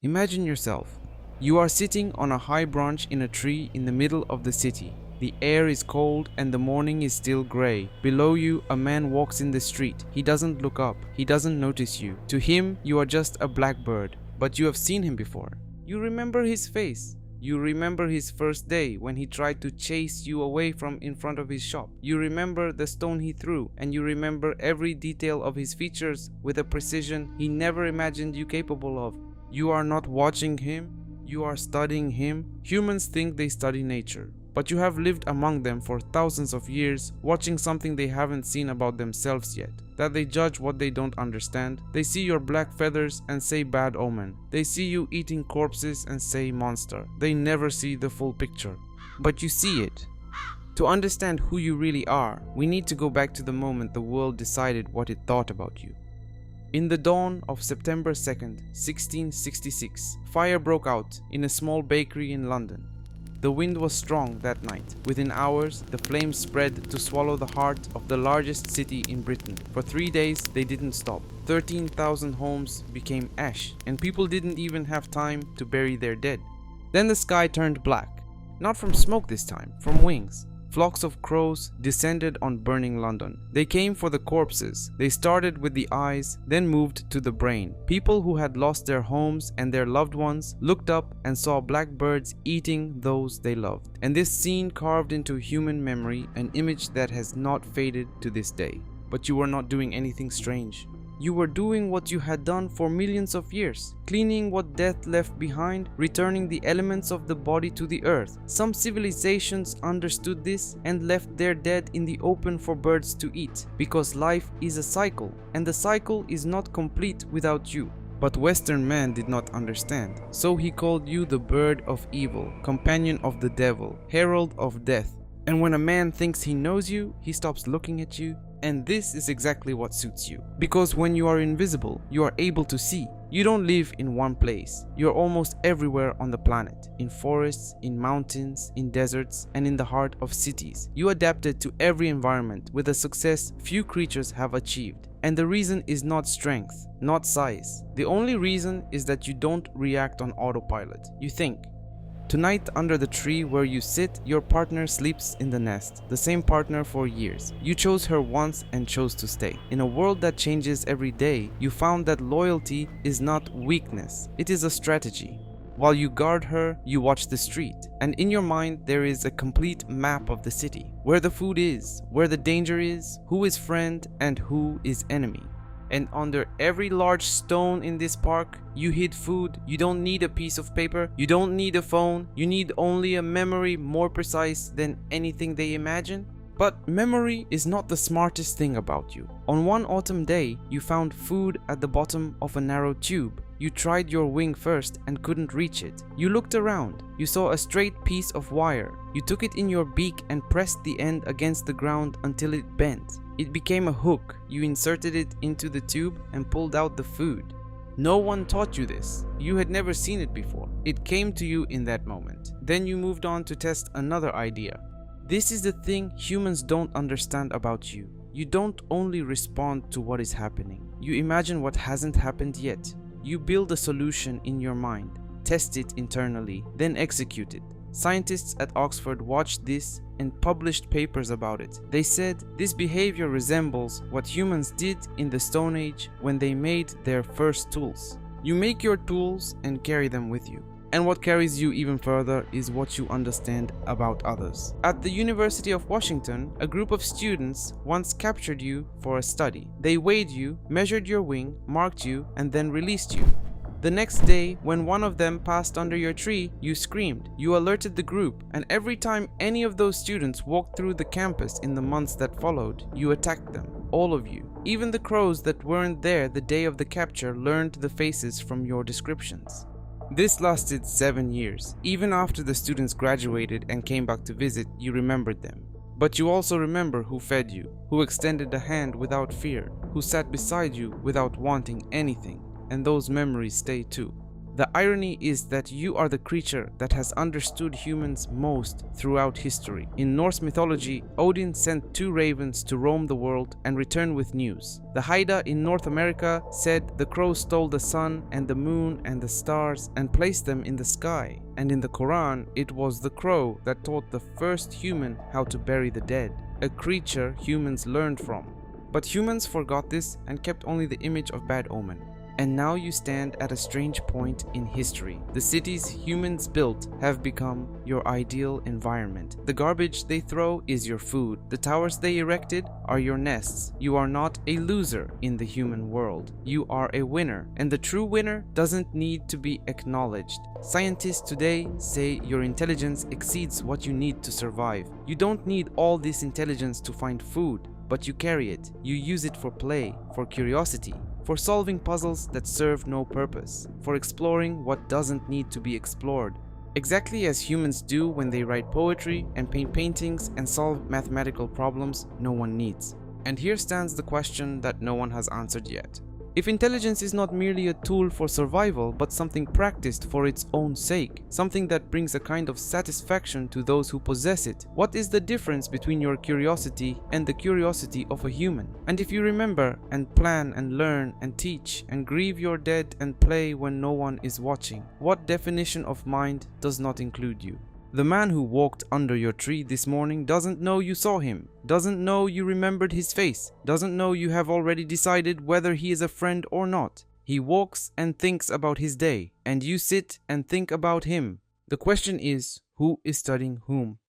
Imagine yourself. You are sitting on a high branch in a tree in the middle of the city. The air is cold and the morning is still grey. Below you, a man walks in the street. He doesn't look up. He doesn't notice you. To him, you are just a blackbird. But you have seen him before. You remember his face. You remember his first day when he tried to chase you away from in front of his shop. You remember the stone he threw, and you remember every detail of his features with a precision he never imagined you capable of. You are not watching him, you are studying him. Humans think they study nature, but you have lived among them for thousands of years, watching something they haven't seen about themselves yet. That they judge what they don't understand. They see your black feathers and say bad omen. They see you eating corpses and say monster. They never see the full picture. But you see it. To understand who you really are, we need to go back to the moment the world decided what it thought about you. In the dawn of September 2nd, 1666, fire broke out in a small bakery in London. The wind was strong that night. Within hours, the flames spread to swallow the heart of the largest city in Britain. For 3 days, they didn't stop. 13,000 homes became ash, and people didn't even have time to bury their dead. Then the sky turned black. Not from smoke this time, from wings. Flocks of crows descended on burning London. They came for the corpses. They started with the eyes, then moved to the brain. People who had lost their homes and their loved ones looked up and saw blackbirds eating those they loved. And this scene carved into human memory an image that has not faded to this day. But you were not doing anything strange. You were doing what you had done for millions of years, cleaning what death left behind, returning the elements of the body to the earth. Some civilizations understood this and left their dead in the open for birds to eat, because life is a cycle, and the cycle is not complete without you. But Western man did not understand, so he called you the bird of evil, companion of the devil, herald of death. And when a man thinks he knows you, he stops looking at you. And this is exactly what suits you. Because when you are invisible, you are able to see. You don't live in one place. You're almost everywhere on the planet. In forests, in mountains, in deserts, and in the heart of cities. You adapted to every environment with a success few creatures have achieved. And the reason is not strength, not size. The only reason is that you don't react on autopilot. You think. Tonight, under the tree where you sit, your partner sleeps in the nest, the same partner for years. You chose her once and chose to stay. In a world that changes every day, you found that loyalty is not weakness, it is a strategy. While you guard her, you watch the street, and in your mind there is a complete map of the city, where the food is, where the danger is, who is friend and who is enemy. And under every large stone in this park, you hid food. You don't need a piece of paper. You don't need a phone. You need only a memory more precise than anything they imagine. But memory is not the smartest thing about you. On one autumn day, you found food at the bottom of a narrow tube. You tried your wing first and couldn't reach it. You looked around. You saw a straight piece of wire. You took it in your beak and pressed the end against the ground until it bent. It became a hook. You inserted it into the tube and pulled out the food. No one taught you this. You had never seen it before. It came to you in that moment. Then you moved on to test another idea. This is the thing humans don't understand about you. You don't only respond to what is happening. You imagine what hasn't happened yet. You build a solution in your mind, test it internally, then execute it. Scientists at Oxford watched this and published papers about it. They said this behavior resembles what humans did in the Stone Age when they made their first tools. You make your tools and carry them with you. And what carries you even further is what you understand about others. At the University of Washington, a group of students once captured you for a study. They weighed you, measured your wing, marked you, and then released you. The next day, when one of them passed under your tree, you screamed. You alerted the group, and every time any of those students walked through the campus in the months that followed, you attacked them. All of you. Even the crows that weren't there the day of the capture learned the faces from your descriptions. This lasted 7 years. Even after the students graduated and came back to visit, you remembered them. But you also remember who fed you, who extended a hand without fear, who sat beside you without wanting anything, and those memories stay too. The irony is that you are the creature that has understood humans most throughout history. In Norse mythology, Odin sent 2 ravens to roam the world and return with news. The Haida in North America said the crow stole the sun and the moon and the stars and placed them in the sky. And in the Quran, it was the crow that taught the first human how to bury the dead, a creature humans learned from. But humans forgot this and kept only the image of bad omen. And now you stand at a strange point in history. The cities humans built have become your ideal environment. The garbage they throw is your food. The towers they erected are your nests. You are not a loser in the human world. You are a winner. And the true winner doesn't need to be acknowledged. Scientists today say your intelligence exceeds what you need to survive. You don't need all this intelligence to find food, but you carry it. You use it for play, for curiosity, for solving puzzles that serve no purpose, for exploring what doesn't need to be explored. Exactly as humans do when they write poetry and paint paintings and solve mathematical problems no one needs. And here stands the question that no one has answered yet. If intelligence is not merely a tool for survival, but something practiced for its own sake, something that brings a kind of satisfaction to those who possess it, what is the difference between your curiosity and the curiosity of a human? And if you remember and plan and learn and teach and grieve your dead and play when no one is watching, what definition of mind does not include you? The man who walked under your tree this morning doesn't know you saw him, doesn't know you remembered his face, doesn't know you have already decided whether he is a friend or not. He walks and thinks about his day, and you sit and think about him. The question is, who is studying whom?